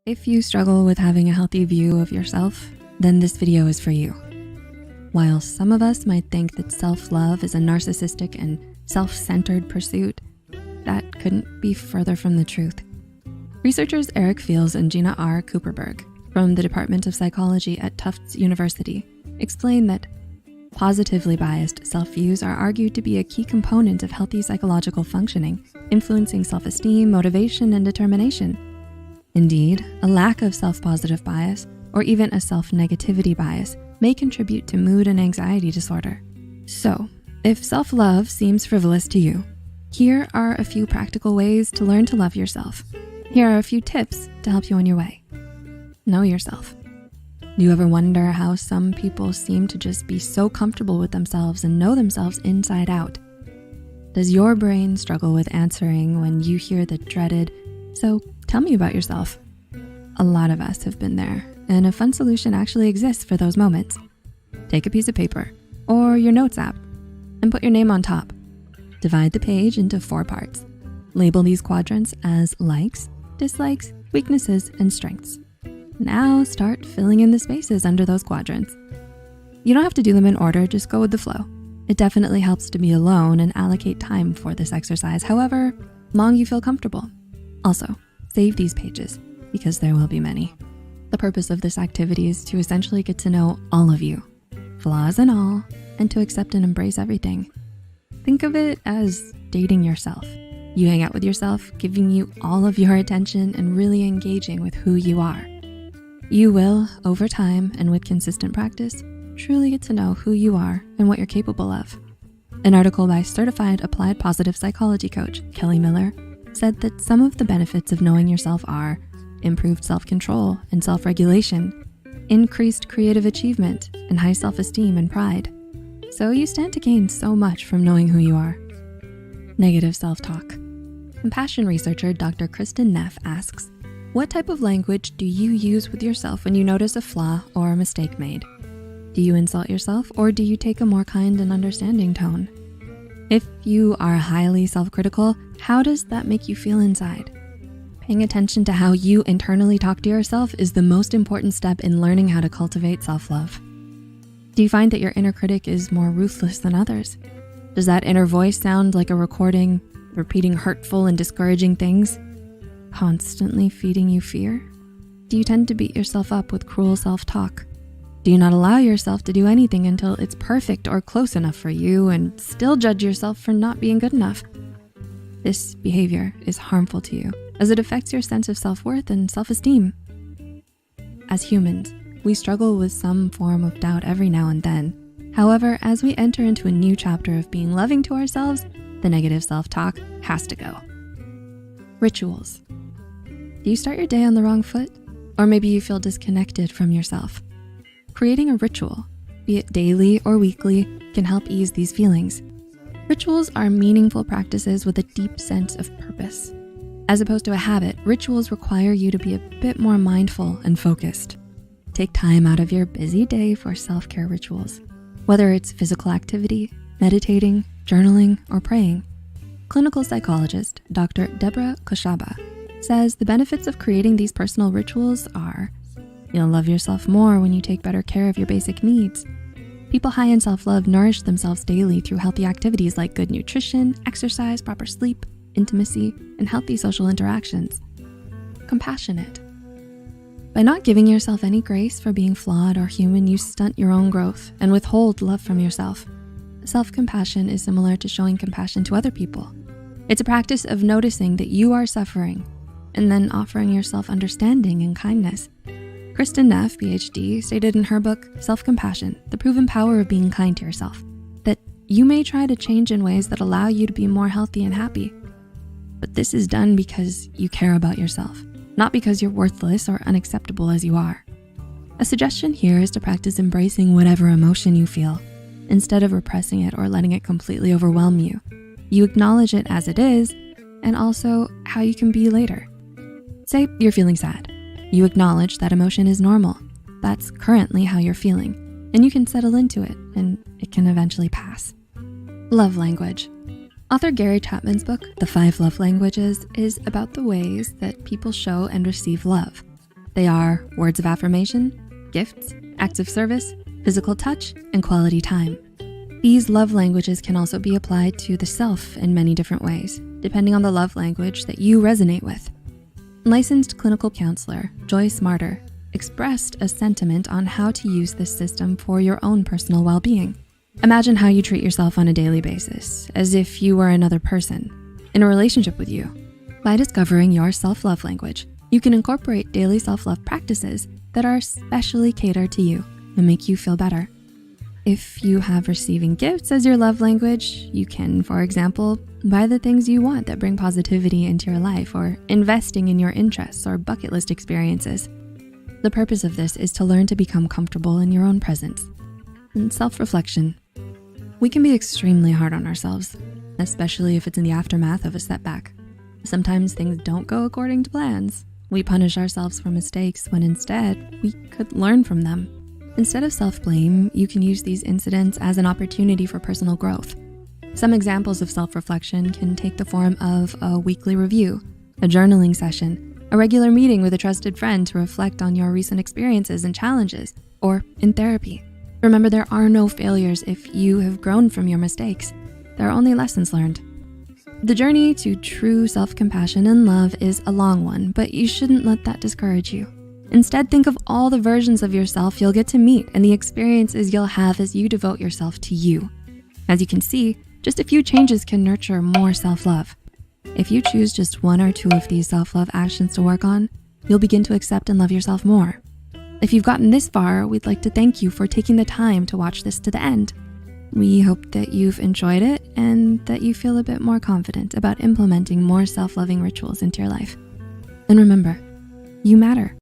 If you struggle with having a healthy view of yourself, then this video is for you. While some of us might think that self-love is a narcissistic and self-centered pursuit, that couldn't be further from the truth. Researchers Eric Fields and Gina R. Cooperberg from the Department of Psychology at Tufts University explain that positively biased self-views are argued to be a key component of healthy psychological functioning, influencing self-esteem, motivation, and determination. Indeed, a lack of self-positive bias or even a self-negativity bias may contribute to mood and anxiety disorder. So, if self-love seems frivolous to you, here are a few practical ways to learn to love yourself. Here are a few tips to help you on your way. Know yourself. Do you ever wonder how some people seem to just be so comfortable with themselves and know themselves inside out? Does your brain struggle with answering when you hear the dreaded, "So tell me about yourself"? A lot of us have been there, and a fun solution actually exists for those moments. Take a piece of paper or your notes app and put your name on top. Divide the page into 4 parts. Label these quadrants as likes, dislikes, weaknesses, and strengths. Now start filling in the spaces under those quadrants. You don't have to do them in order, just go with the flow. It definitely helps to be alone and allocate time for this exercise, however long you feel comfortable. Also, save these pages because there will be many. The purpose of this activity is to essentially get to know all of you, flaws and all, and to accept and embrace everything. Think of it as dating yourself. You hang out with yourself, giving you all of your attention and really engaging with who you are. You will, over time and with consistent practice, truly get to know who you are and what you're capable of. An article by certified applied positive psychology coach, Kelly Miller, said that some of the benefits of knowing yourself are improved self-control and self-regulation, increased creative achievement, and high self-esteem and pride. So you stand to gain so much from knowing who you are. Negative self-talk. Compassion researcher Dr. Kristen Neff asks, what type of language do you use with yourself when you notice a flaw or a mistake made? Do you insult yourself or do you take a more kind and understanding tone? If you are highly self-critical, how does that make you feel inside? Paying attention to how you internally talk to yourself is the most important step in learning how to cultivate self-love. Do you find that your inner critic is more ruthless than others? Does that inner voice sound like a recording, repeating hurtful and discouraging things, constantly feeding you fear? Do you tend to beat yourself up with cruel self-talk? Do you not allow yourself to do anything until it's perfect or close enough for you and still judge yourself for not being good enough? This behavior is harmful to you as it affects your sense of self-worth and self-esteem. As humans, we struggle with some form of doubt every now and then. However, as we enter into a new chapter of being loving to ourselves, the negative self-talk has to go. Rituals. Do you start your day on the wrong foot? Or maybe you feel disconnected from yourself. Creating a ritual, be it daily or weekly, can help ease these feelings. Rituals are meaningful practices with a deep sense of purpose. As opposed to a habit, rituals require you to be a bit more mindful and focused. Take time out of your busy day for self-care rituals, whether it's physical activity, meditating, journaling, or praying. Clinical psychologist Dr. Deborah Koshaba says the benefits of creating these personal rituals are: you'll love yourself more when you take better care of your basic needs. People high in self-love nourish themselves daily through healthy activities like good nutrition, exercise, proper sleep, intimacy, and healthy social interactions. Compassionate. By not giving yourself any grace for being flawed or human, you stunt your own growth and withhold love from yourself. Self-compassion is similar to showing compassion to other people. It's a practice of noticing that you are suffering and then offering yourself understanding and kindness. Kristen Neff, PhD, stated in her book, Self-Compassion, The Proven Power of Being Kind to Yourself, that you may try to change in ways that allow you to be more healthy and happy. But this is done because you care about yourself, not because you're worthless or unacceptable as you are. A suggestion here is to practice embracing whatever emotion you feel, instead of repressing it or letting it completely overwhelm you. You acknowledge it as it is, and also how you can be later. Say you're feeling sad. You acknowledge that emotion is normal. That's currently how you're feeling, and you can settle into it, and it can eventually pass. Love language. Author Gary Chapman's book, The 5 Love Languages, is about the ways that people show and receive love. They are words of affirmation, gifts, acts of service, physical touch, and quality time. These love languages can also be applied to the self in many different ways, depending on the love language that you resonate with. Licensed clinical counselor Joy Smarter expressed a sentiment on how to use this system for your own personal well-being. Imagine how you treat yourself on a daily basis, as if you were another person in a relationship with you. By discovering your self-love language, you can incorporate daily self-love practices that are specially catered to you and make you feel better. If you have receiving gifts as your love language, you can, for example, buy the things you want that bring positivity into your life, or investing in your interests or bucket list experiences. The purpose of this is to learn to become comfortable in your own presence. And self-reflection. We can be extremely hard on ourselves, especially if it's in the aftermath of a setback. Sometimes things don't go according to plans. We punish ourselves for mistakes when instead we could learn from them. Instead of self-blame, you can use these incidents as an opportunity for personal growth. Some examples of self-reflection can take the form of a weekly review, a journaling session, a regular meeting with a trusted friend to reflect on your recent experiences and challenges, or in therapy. Remember, there are no failures if you have grown from your mistakes. There are only lessons learned. The journey to true self-compassion and love is a long one, but you shouldn't let that discourage you. Instead, think of all the versions of yourself you'll get to meet and the experiences you'll have as you devote yourself to you. As you can see, just a few changes can nurture more self-love. If you choose just one or two of these self-love actions to work on, you'll begin to accept and love yourself more. If you've gotten this far, we'd like to thank you for taking the time to watch this to the end. We hope that you've enjoyed it and that you feel a bit more confident about implementing more self-loving rituals into your life. And remember, you matter.